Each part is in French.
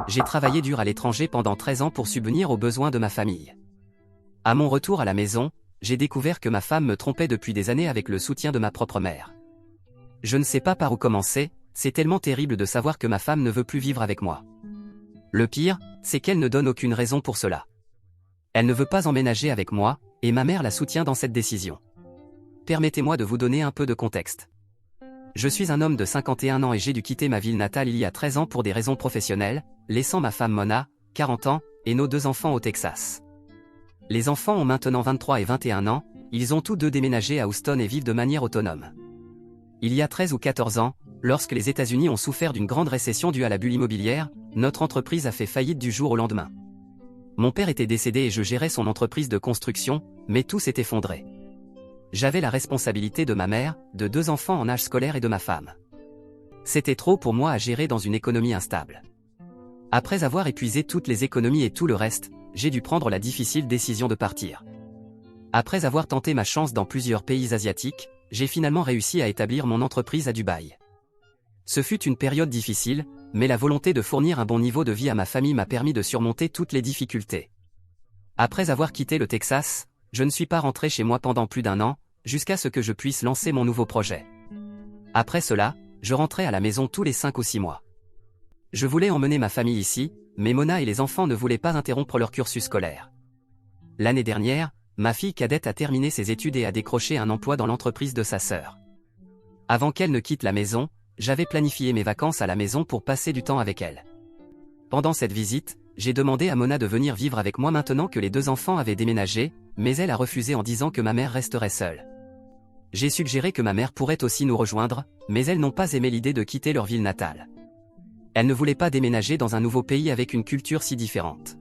j'ai travaillé dur à l'étranger pendant 13 ans pour subvenir aux besoins de ma famille. À mon retour à la maison, j'ai découvert que ma femme me trompait depuis des années avec le soutien de ma propre mère. Je ne sais pas par où commencer, c'est tellement terrible de savoir que ma femme ne veut plus vivre avec moi. Le pire, c'est qu'elle ne donne aucune raison pour cela. Elle ne veut pas emménager avec moi, et ma mère la soutient dans cette décision. Permettez-moi de vous donner un peu de contexte. Je suis un homme de 51 ans et j'ai dû quitter ma ville natale il y a 13 ans pour des raisons professionnelles, laissant ma femme Mona, 40 ans, et nos 2 enfants au Texas. Les enfants ont maintenant 23 et 21 ans, ils ont tous deux déménagé à Houston et vivent de manière autonome. Il y a 13 ou 14 ans, lorsque les États-Unis ont souffert d'une grande récession due à la bulle immobilière, notre entreprise a fait faillite du jour au lendemain. Mon père était décédé et je gérais son entreprise de construction, mais tout s'est effondré. J'avais la responsabilité de ma mère, de 2 enfants en âge scolaire et de ma femme. C'était trop pour moi à gérer dans une économie instable. Après avoir épuisé toutes les économies et tout le reste, j'ai dû prendre la difficile décision de partir. Après avoir tenté ma chance dans plusieurs pays asiatiques, j'ai finalement réussi à établir mon entreprise à Dubaï. Ce fut une période difficile, mais la volonté de fournir un bon niveau de vie à ma famille m'a permis de surmonter toutes les difficultés. Après avoir quitté le Texas, je ne suis pas rentré chez moi pendant plus d'1 an, jusqu'à ce que je puisse lancer mon nouveau projet. Après cela, je rentrais à la maison tous les 5 ou 6 mois. Je voulais emmener ma famille ici, mais Mona et les enfants ne voulaient pas interrompre leur cursus scolaire. L'année dernière, ma fille cadette a terminé ses études et a décroché un emploi dans l'entreprise de sa sœur. Avant qu'elle ne quitte la maison, j'avais planifié mes vacances à la maison pour passer du temps avec elle. Pendant cette visite, j'ai demandé à Mona de venir vivre avec moi maintenant que les 2 enfants avaient déménagé, mais elle a refusé en disant que ma mère resterait seule. J'ai suggéré que ma mère pourrait aussi nous rejoindre, mais elles n'ont pas aimé l'idée de quitter leur ville natale. Elles ne voulaient pas déménager dans un nouveau pays avec une culture si différente.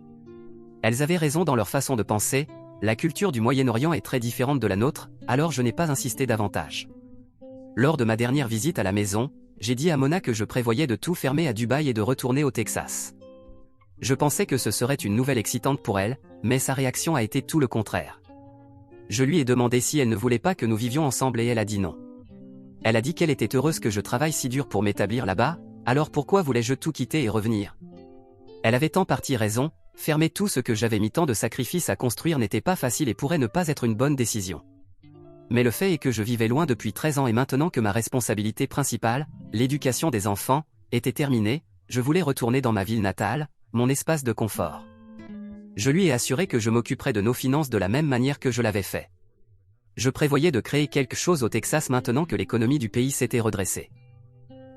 Elles avaient raison dans leur façon de penser, la culture du Moyen-Orient est très différente de la nôtre, alors je n'ai pas insisté davantage. Lors de ma dernière visite à la maison, j'ai dit à Mona que je prévoyais de tout fermer à Dubaï et de retourner au Texas. Je pensais que ce serait une nouvelle excitante pour elle, mais sa réaction a été tout le contraire. Je lui ai demandé si elle ne voulait pas que nous vivions ensemble et elle a dit non. Elle a dit qu'elle était heureuse que je travaille si dur pour m'établir là-bas, alors pourquoi voulais-je tout quitter et revenir? Elle avait en partie raison, fermer tout ce que j'avais mis tant de sacrifices à construire n'était pas facile et pourrait ne pas être une bonne décision. Mais le fait est que je vivais loin depuis 13 ans et maintenant que ma responsabilité principale, l'éducation des enfants, était terminée, je voulais retourner dans ma ville natale, mon espace de confort. Je lui ai assuré que je m'occuperais de nos finances de la même manière que je l'avais fait. Je prévoyais de créer quelque chose au Texas maintenant que l'économie du pays s'était redressée.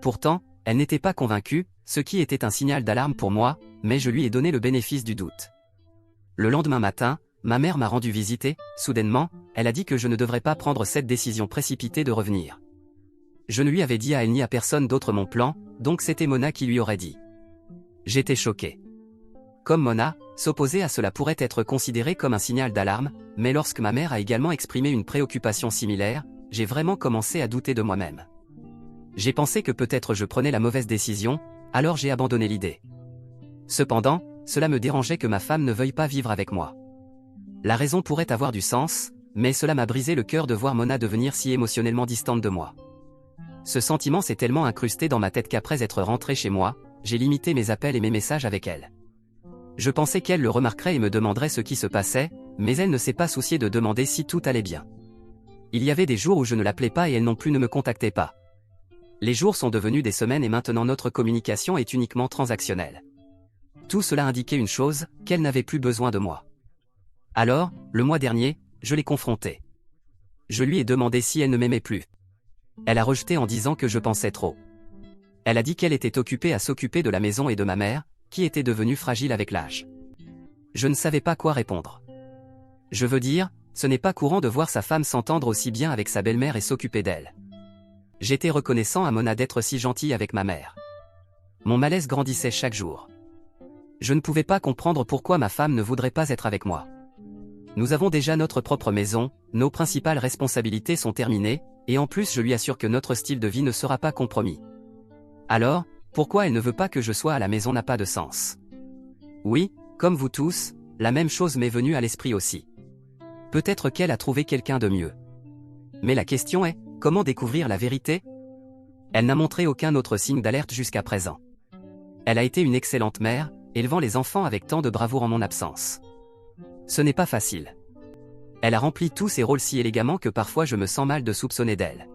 Pourtant, elle n'était pas convaincue, ce qui était un signal d'alarme pour moi, mais je lui ai donné le bénéfice du doute. Le lendemain matin, ma mère m'a rendu visite et, soudainement, elle a dit que je ne devrais pas prendre cette décision précipitée de revenir. Je ne lui avais dit à elle ni à personne d'autre mon plan, donc c'était Mona qui lui aurait dit. J'étais choqué. Comme Mona, s'opposer à cela pourrait être considéré comme un signal d'alarme, mais lorsque ma mère a également exprimé une préoccupation similaire, j'ai vraiment commencé à douter de moi-même. J'ai pensé que peut-être je prenais la mauvaise décision, alors j'ai abandonné l'idée. Cependant, cela me dérangeait que ma femme ne veuille pas vivre avec moi. La raison pourrait avoir du sens, mais cela m'a brisé le cœur de voir Mona devenir si émotionnellement distante de moi. Ce sentiment s'est tellement incrusté dans ma tête qu'après être rentré chez moi, j'ai limité mes appels et mes messages avec elle. Je pensais qu'elle le remarquerait et me demanderait ce qui se passait, mais elle ne s'est pas souciée de demander si tout allait bien. Il y avait des jours où je ne l'appelais pas et elle non plus ne me contactait pas. Les jours sont devenus des semaines et maintenant notre communication est uniquement transactionnelle. Tout cela indiquait une chose, qu'elle n'avait plus besoin de moi. Alors, le mois dernier, je l'ai confrontée. Je lui ai demandé si elle ne m'aimait plus. Elle a rejeté en disant que je pensais trop. Elle a dit qu'elle était occupée à s'occuper de la maison et de ma mère, qui était devenue fragile avec l'âge. Je ne savais pas quoi répondre. Je veux dire, ce n'est pas courant de voir sa femme s'entendre aussi bien avec sa belle-mère et s'occuper d'elle. J'étais reconnaissant à Mona d'être si gentille avec ma mère. Mon malaise grandissait chaque jour. Je ne pouvais pas comprendre pourquoi ma femme ne voudrait pas être avec moi. Nous avons déjà notre propre maison, nos principales responsabilités sont terminées, et en plus je lui assure que notre style de vie ne sera pas compromis. Alors, pourquoi elle ne veut pas que je sois à la maison n'a pas de sens. Oui, comme vous tous, la même chose m'est venue à l'esprit aussi. Peut-être qu'elle a trouvé quelqu'un de mieux. Mais la question est, comment découvrir la vérité? Elle n'a montré aucun autre signe d'alerte jusqu'à présent. Elle a été une excellente mère, élevant les enfants avec tant de bravoure en mon absence. Ce n'est pas facile. Elle a rempli tous ses rôles si élégamment que parfois je me sens mal de soupçonner d'elle.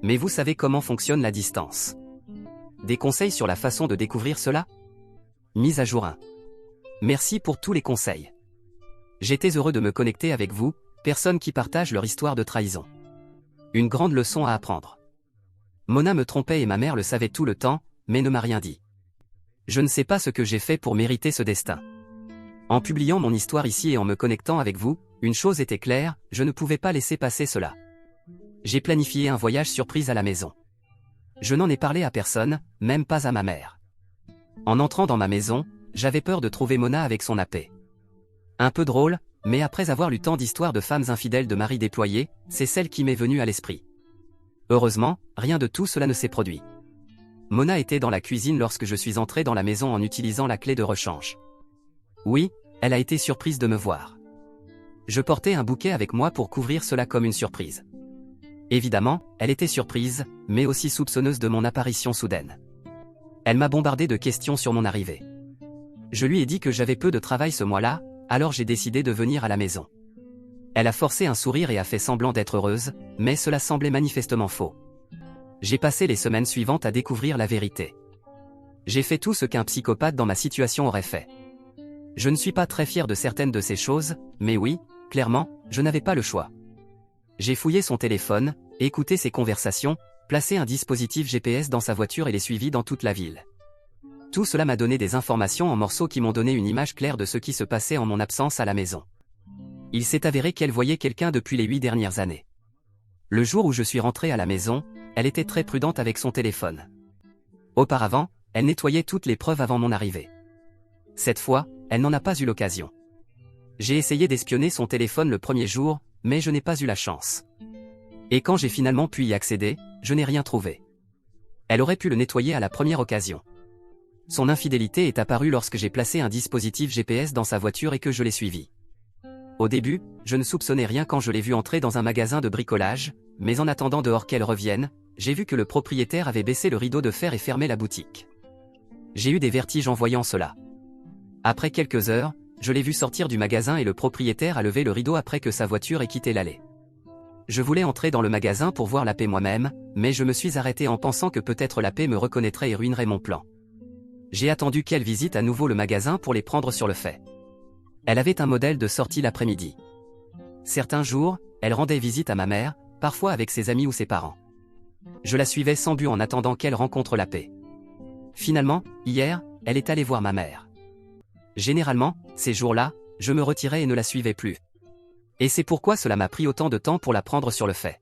Mais vous savez comment fonctionne la distance. Des conseils sur la façon de découvrir cela? Mise à jour 1. Merci pour tous les conseils. J'étais heureux de me connecter avec vous, personnes qui partagent leur histoire de trahison. Une grande leçon à apprendre. Mona me trompait et ma mère le savait tout le temps, mais ne m'a rien dit. Je ne sais pas ce que j'ai fait pour mériter ce destin. En publiant mon histoire ici et en me connectant avec vous, une chose était claire, je ne pouvais pas laisser passer cela. J'ai planifié un voyage surprise à la maison. Je n'en ai parlé à personne, même pas à ma mère. En entrant dans ma maison, j'avais peur de trouver Mona avec son AP. Un peu drôle, mais après avoir lu tant d'histoires de femmes infidèles de maris déployés, c'est celle qui m'est venue à l'esprit. Heureusement, rien de tout cela ne s'est produit. Mona était dans la cuisine lorsque je suis entré dans la maison en utilisant la clé de rechange. Oui, elle a été surprise de me voir. Je portais un bouquet avec moi pour couvrir cela comme une surprise. Évidemment, elle était surprise, mais aussi soupçonneuse de mon apparition soudaine. Elle m'a bombardé de questions sur mon arrivée. Je lui ai dit que j'avais peu de travail ce mois-là, alors j'ai décidé de venir à la maison. Elle a forcé un sourire et a fait semblant d'être heureuse, mais cela semblait manifestement faux. J'ai passé les semaines suivantes à découvrir la vérité. J'ai fait tout ce qu'un psychopathe dans ma situation aurait fait. Je ne suis pas très fier de certaines de ces choses, mais oui, clairement, je n'avais pas le choix. J'ai fouillé son téléphone, écouté ses conversations, placé un dispositif GPS dans sa voiture et l'ai suivi dans toute la ville. Tout cela m'a donné des informations en morceaux qui m'ont donné une image claire de ce qui se passait en mon absence à la maison. Il s'est avéré qu'elle voyait quelqu'un depuis les 8 dernières années. Le jour où je suis rentré à la maison, elle était très prudente avec son téléphone. Auparavant, elle nettoyait toutes les preuves avant mon arrivée. Cette fois, elle n'en a pas eu l'occasion. J'ai essayé d'espionner son téléphone le premier jour, mais je n'ai pas eu la chance. Et quand j'ai finalement pu y accéder, je n'ai rien trouvé. Elle aurait pu le nettoyer à la première occasion. Son infidélité est apparue lorsque j'ai placé un dispositif GPS dans sa voiture et que je l'ai suivi. Au début, je ne soupçonnais rien quand je l'ai vue entrer dans un magasin de bricolage, mais en attendant dehors qu'elle revienne, j'ai vu que le propriétaire avait baissé le rideau de fer et fermé la boutique. J'ai eu des vertiges en voyant cela. Après quelques heures, je l'ai vu sortir du magasin et le propriétaire a levé le rideau après que sa voiture ait quitté l'allée. Je voulais entrer dans le magasin pour voir la paix moi-même, mais je me suis arrêté en pensant que peut-être la paix me reconnaîtrait et ruinerait mon plan. J'ai attendu qu'elle visite à nouveau le magasin pour les prendre sur le fait. Elle avait un modèle de sortie l'après-midi. Certains jours, elle rendait visite à ma mère, parfois avec ses amis ou ses parents. Je la suivais sans but en attendant qu'elle rencontre la paix. Finalement, hier, elle est allée voir ma mère. Généralement, ces jours-là, je me retirais et ne la suivais plus. Et c'est pourquoi cela m'a pris autant de temps pour la prendre sur le fait.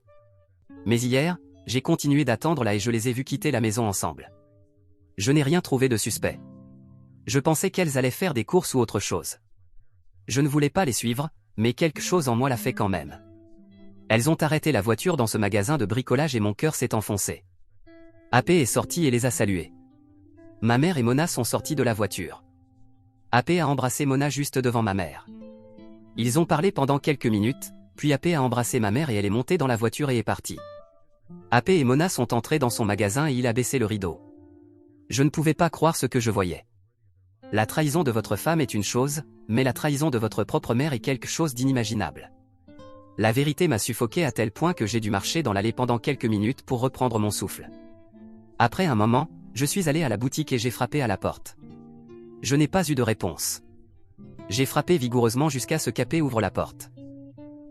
Mais hier, j'ai continué d'attendre là et je les ai vus quitter la maison ensemble. Je n'ai rien trouvé de suspect. Je pensais qu'elles allaient faire des courses ou autre chose. Je ne voulais pas les suivre, mais quelque chose en moi l'a fait quand même. Elles ont arrêté la voiture dans ce magasin de bricolage et mon cœur s'est enfoncé. AP est sorti et les a saluées. Ma mère et Mona sont sortis de la voiture. AP a embrassé Mona juste devant ma mère. Ils ont parlé pendant quelques minutes, puis AP a embrassé ma mère et elle est montée dans la voiture et est partie. AP et Mona sont entrés dans son magasin et il a baissé le rideau. Je ne pouvais pas croire ce que je voyais. La trahison de votre femme est une chose, mais la trahison de votre propre mère est quelque chose d'inimaginable. La vérité m'a suffoqué à tel point que j'ai dû marcher dans l'allée pendant quelques minutes pour reprendre mon souffle. Après un moment, je suis allé à la boutique et j'ai frappé à la porte. Je n'ai pas eu de réponse. J'ai frappé vigoureusement jusqu'à ce qu'AP ouvre la porte.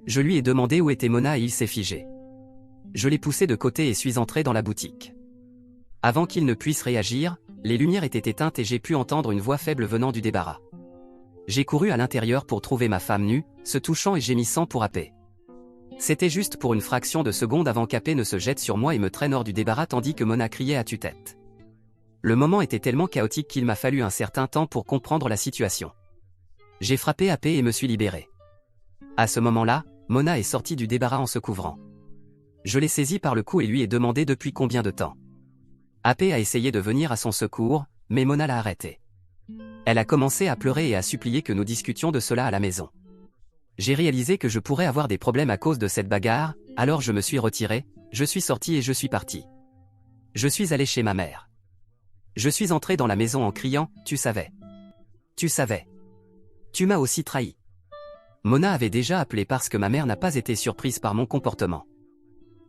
Je lui ai demandé où était Mona et il s'est figé. Je l'ai poussé de côté et suis entré dans la boutique. Avant qu'il ne puisse réagir, les lumières étaient éteintes et j'ai pu entendre une voix faible venant du débarras. J'ai couru à l'intérieur pour trouver ma femme nue, se touchant et gémissant pour AP. C'était juste pour une fraction de seconde avant qu'AP ne se jette sur moi et me traîne hors du débarras tandis que Mona criait à tue-tête. Le moment était tellement chaotique qu'il m'a fallu un certain temps pour comprendre la situation. J'ai frappé AP et me suis libéré. À ce moment-là, Mona est sortie du débarras en se couvrant. Je l'ai saisie par le cou et lui ai demandé depuis combien de temps. AP a essayé de venir à son secours, mais Mona l'a arrêté. Elle a commencé à pleurer et à supplier que nous discutions de cela à la maison. J'ai réalisé que je pourrais avoir des problèmes à cause de cette bagarre, alors je me suis retiré, je suis sorti et je suis parti. Je suis allé chez ma mère. Je suis entré dans la maison en criant « Tu savais ». Tu savais. Tu m'as aussi trahi. Mona avait déjà appelé parce que ma mère n'a pas été surprise par mon comportement.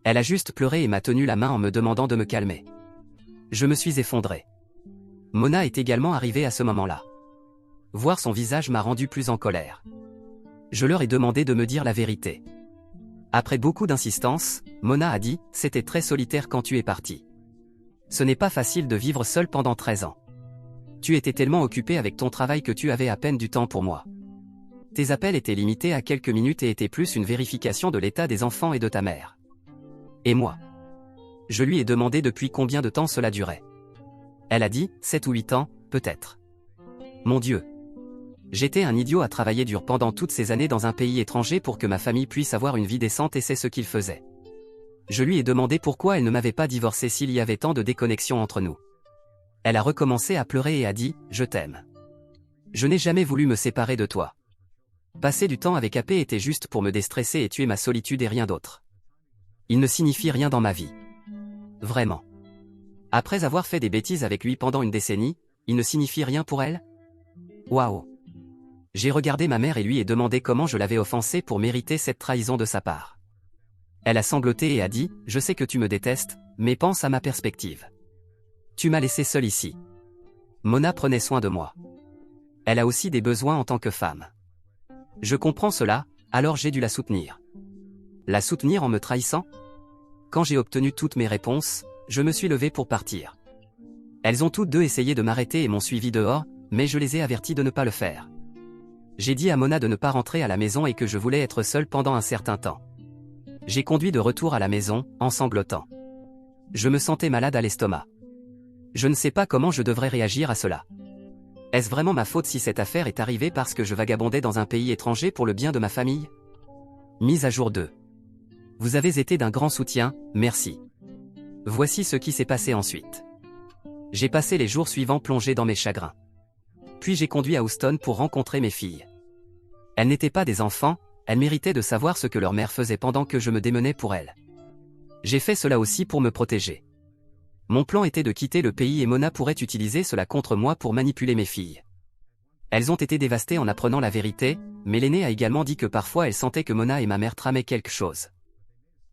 Elle a juste pleuré et m'a tenu la main en me demandant de me calmer. Je me suis effondré. Mona est également arrivée à ce moment-là. Voir son visage m'a rendu plus en colère. Je leur ai demandé de me dire la vérité. Après beaucoup d'insistance, Mona a dit « C'était très solitaire quand tu es parti. Ce n'est pas facile de vivre seul pendant 13 ans. Tu étais tellement occupé avec ton travail que tu avais à peine du temps pour moi. Tes appels étaient limités à quelques minutes et étaient plus une vérification de l'état des enfants et de ta mère. Et moi. Je lui ai demandé depuis combien de temps cela durait. Elle a dit, 7 ou 8 ans, peut-être. Mon Dieu. J'étais un idiot à travailler dur pendant toutes ces années dans un pays étranger pour que ma famille puisse avoir une vie décente et c'est ce qu'il faisait. Je lui ai demandé pourquoi elle ne m'avait pas divorcé s'il y avait tant de déconnexion entre nous. Elle a recommencé à pleurer et a dit, je t'aime. Je n'ai jamais voulu me séparer de toi. Passer du temps avec AP était juste pour me déstresser et tuer ma solitude et rien d'autre. Il ne signifie rien dans ma vie. Vraiment. Après avoir fait des bêtises avec lui pendant une décennie, il ne signifie rien pour elle? Waouh. J'ai regardé ma mère et lui ai demandé comment je l'avais offensée pour mériter cette trahison de sa part. Elle a sangloté et a dit, je sais que tu me détestes, mais pense à ma perspective. Tu m'as laissé seule ici. Mona prenait soin de moi. Elle a aussi des besoins en tant que femme. Je comprends cela, alors j'ai dû la soutenir. La soutenir en me trahissant? Quand j'ai obtenu toutes mes réponses, je me suis levé pour partir. Elles ont toutes deux essayé de m'arrêter et m'ont suivi dehors, mais je les ai averties de ne pas le faire. J'ai dit à Mona de ne pas rentrer à la maison et que je voulais être seule pendant un certain temps. J'ai conduit de retour à la maison, en sanglotant. Je me sentais malade à l'estomac. Je ne sais pas comment je devrais réagir à cela. Est-ce vraiment ma faute si cette affaire est arrivée parce que je vagabondais dans un pays étranger pour le bien de ma famille? Mise à jour 2. Vous avez été d'un grand soutien, merci. Voici ce qui s'est passé ensuite. J'ai passé les jours suivants plongé dans mes chagrins. Puis j'ai conduit à Houston pour rencontrer mes filles. Elles n'étaient pas des enfants, elles méritaient de savoir ce que leur mère faisait pendant que je me démenais pour elles. J'ai fait cela aussi pour me protéger. Mon plan était de quitter le pays et Mona pourrait utiliser cela contre moi pour manipuler mes filles. Elles ont été dévastées en apprenant la vérité, mais l'aînée a également dit que parfois elle sentait que Mona et ma mère tramaient quelque chose.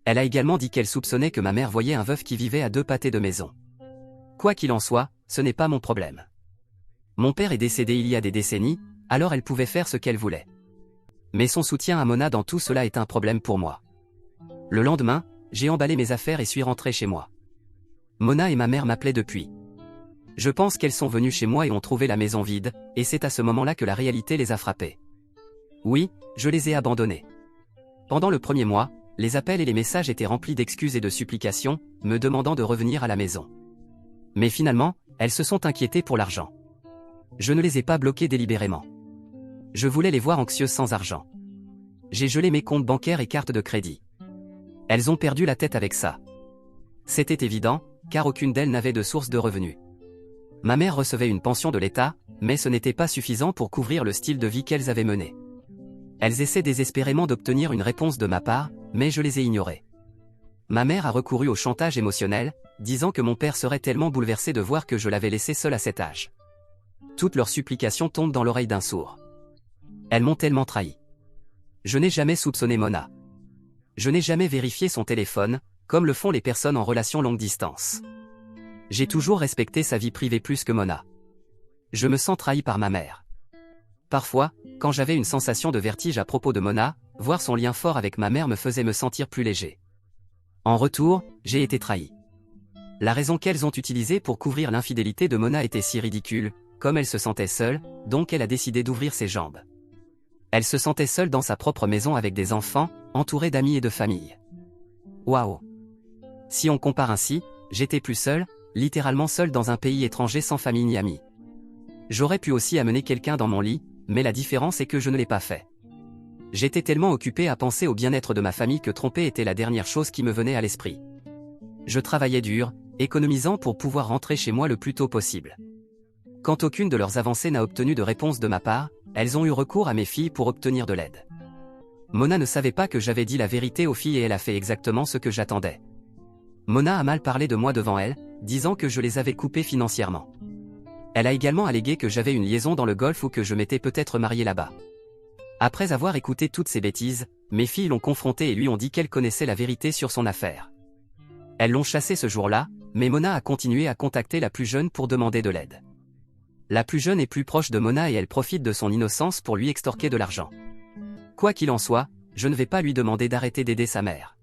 Elle a également dit qu'elle soupçonnait que ma mère voyait un veuf qui vivait à 2 pâtés de maison. Quoi qu'il en soit, ce n'est pas mon problème. Mon père est décédé il y a des décennies, alors elle pouvait faire ce qu'elle voulait. Mais son soutien à Mona dans tout cela est un problème pour moi. Le lendemain, j'ai emballé mes affaires et suis rentré chez moi. Mona et ma mère m'appelaient depuis. Je pense qu'elles sont venues chez moi et ont trouvé la maison vide, et c'est à ce moment-là que la réalité les a frappées. Oui, je les ai abandonnées. Pendant le premier mois, les appels et les messages étaient remplis d'excuses et de supplications, me demandant de revenir à la maison. Mais finalement, elles se sont inquiétées pour l'argent. Je ne les ai pas bloquées délibérément. Je voulais les voir anxieuses sans argent. J'ai gelé mes comptes bancaires et cartes de crédit. Elles ont perdu la tête avec ça. C'était évident, car aucune d'elles n'avait de source de revenus. Ma mère recevait une pension de l'État, mais ce n'était pas suffisant pour couvrir le style de vie qu'elles avaient mené. Elles essaient désespérément d'obtenir une réponse de ma part, mais je les ai ignorées. Ma mère a recouru au chantage émotionnel, disant que mon père serait tellement bouleversé de voir que je l'avais laissé seul à cet âge. Toutes leurs supplications tombent dans l'oreille d'un sourd. Elles m'ont tellement trahi. Je n'ai jamais soupçonné Mona. Je n'ai jamais vérifié son téléphone, comme le font les personnes en relation longue distance. J'ai toujours respecté sa vie privée plus que Mona. Je me sens trahi par ma mère. Parfois, quand j'avais une sensation de vertige à propos de Mona, voir son lien fort avec ma mère me faisait me sentir plus léger. En retour, j'ai été trahi. La raison qu'elles ont utilisée pour couvrir l'infidélité de Mona était si ridicule, comme elle se sentait seule, donc elle a décidé d'ouvrir ses jambes. Elle se sentait seule dans sa propre maison avec des enfants, entourée d'amis et de famille. Waouh! Si on compare ainsi, j'étais plus seule, littéralement seule dans un pays étranger sans famille ni amis. J'aurais pu aussi amener quelqu'un dans mon lit, mais la différence est que je ne l'ai pas fait. J'étais tellement occupé à penser au bien-être de ma famille que tromper était la dernière chose qui me venait à l'esprit. Je travaillais dur, économisant pour pouvoir rentrer chez moi le plus tôt possible. Quand aucune de leurs avancées n'a obtenu de réponse de ma part, elles ont eu recours à mes filles pour obtenir de l'aide. Mona ne savait pas que j'avais dit la vérité aux filles et elle a fait exactement ce que j'attendais. Mona a mal parlé de moi devant elle, disant que je les avais coupées financièrement. Elle a également allégué que j'avais une liaison dans le Golfe ou que je m'étais peut-être marié là-bas. Après avoir écouté toutes ces bêtises, mes filles l'ont confronté et lui ont dit qu'elles connaissaient la vérité sur son affaire. Elles l'ont chassé ce jour-là, mais Mona a continué à contacter la plus jeune pour demander de l'aide. La plus jeune est plus proche de Mona et elle profite de son innocence pour lui extorquer de l'argent. Quoi qu'il en soit, je ne vais pas lui demander d'arrêter d'aider sa mère.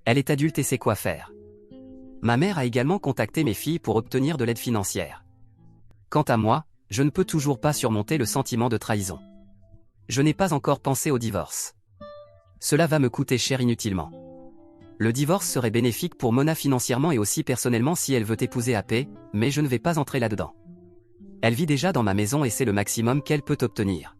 Elle est adulte et sait quoi faire. Ma mère a également contacté mes filles pour obtenir de l'aide financière. Quant à moi, je ne peux toujours pas surmonter le sentiment de trahison. Je n'ai pas encore pensé au divorce. Cela va me coûter cher inutilement. Le divorce serait bénéfique pour Mona financièrement et aussi personnellement si elle veut épouser AP, mais je ne vais pas entrer là-dedans. Elle vit déjà dans ma maison et c'est le maximum qu'elle peut obtenir.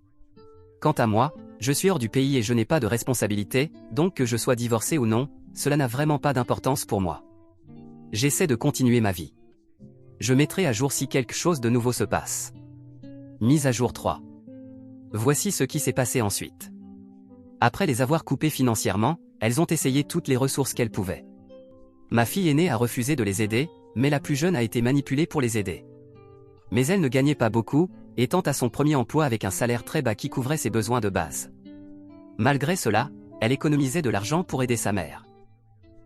Quant à moi, je suis hors du pays et je n'ai pas de responsabilité, donc que je sois divorcé ou non, cela n'a vraiment pas d'importance pour moi. J'essaie de continuer ma vie. Je mettrai à jour si quelque chose de nouveau se passe. Mise à jour 3. Voici ce qui s'est passé ensuite. Après les avoir coupées financièrement, elles ont essayé toutes les ressources qu'elles pouvaient. Ma fille aînée a refusé de les aider, mais la plus jeune a été manipulée pour les aider. Mais elle ne gagnait pas beaucoup, étant à son premier emploi avec un salaire très bas qui couvrait ses besoins de base. Malgré cela, elle économisait de l'argent pour aider sa mère.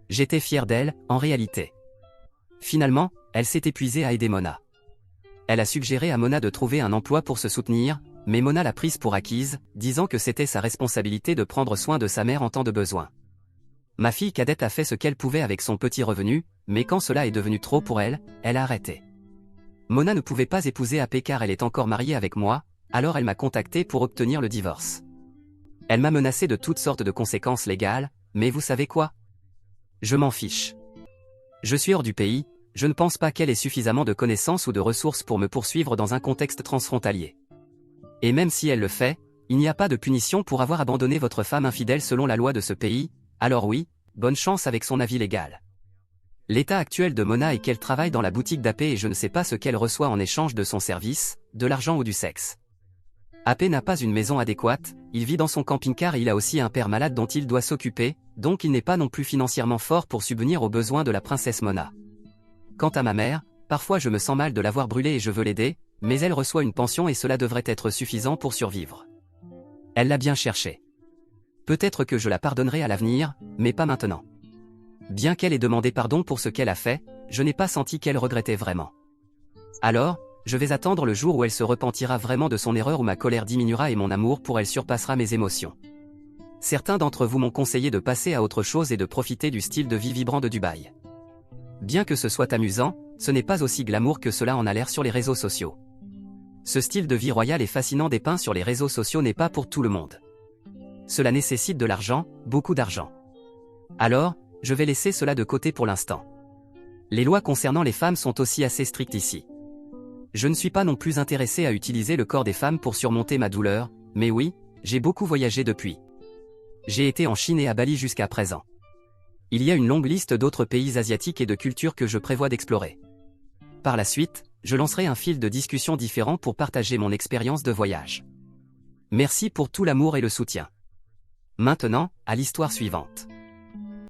J'étais fier d'elle, en réalité. Finalement, elle s'est épuisée à aider Mona. Elle a suggéré à Mona de trouver un emploi pour se soutenir, mais Mona l'a prise pour acquise, disant que c'était sa responsabilité de prendre soin de sa mère en temps de besoin. Ma fille cadette a fait ce qu'elle pouvait avec son petit revenu, mais quand cela est devenu trop pour elle, elle a arrêté. Mona ne pouvait pas épouser AP car elle est encore mariée avec moi, alors elle m'a contacté pour obtenir le divorce. Elle m'a menacé de toutes sortes de conséquences légales, mais vous savez quoi? Je m'en fiche. Je suis hors du pays, je ne pense pas qu'elle ait suffisamment de connaissances ou de ressources pour me poursuivre dans un contexte transfrontalier. Et même si elle le fait, il n'y a pas de punition pour avoir abandonné votre femme infidèle selon la loi de ce pays, alors oui, bonne chance avec son avis légal. L'état actuel de Mona est qu'elle travaille dans la boutique d'AP et je ne sais pas ce qu'elle reçoit en échange de son service, de l'argent ou du sexe. AP n'a pas une maison adéquate, il vit dans son camping-car et il a aussi un père malade dont il doit s'occuper, donc il n'est pas non plus financièrement fort pour subvenir aux besoins de la princesse Mona. Quant à ma mère, parfois je me sens mal de l'avoir brûlée et je veux l'aider, mais elle reçoit une pension et cela devrait être suffisant pour survivre. Elle l'a bien cherché. Peut-être que je la pardonnerai à l'avenir, mais pas maintenant. Bien qu'elle ait demandé pardon pour ce qu'elle a fait, je n'ai pas senti qu'elle regrettait vraiment. Alors, je vais attendre le jour où elle se repentira vraiment de son erreur où ma colère diminuera et mon amour pour elle surpassera mes émotions. Certains d'entre vous m'ont conseillé de passer à autre chose et de profiter du style de vie vibrant de Dubaï. Bien que ce soit amusant, ce n'est pas aussi glamour que cela en a l'air sur les réseaux sociaux. Ce style de vie royal et fascinant dépeint sur les réseaux sociaux n'est pas pour tout le monde. Cela nécessite de l'argent, beaucoup d'argent. Alors, je vais laisser cela de côté pour l'instant. Les lois concernant les femmes sont aussi assez strictes ici. Je ne suis pas non plus intéressé à utiliser le corps des femmes pour surmonter ma douleur, mais oui, j'ai beaucoup voyagé depuis. J'ai été en Chine et à Bali jusqu'à présent. Il y a une longue liste d'autres pays asiatiques et de cultures que je prévois d'explorer. Par la suite, je lancerai un fil de discussion différent pour partager mon expérience de voyage. Merci pour tout l'amour et le soutien. Maintenant, à l'histoire suivante.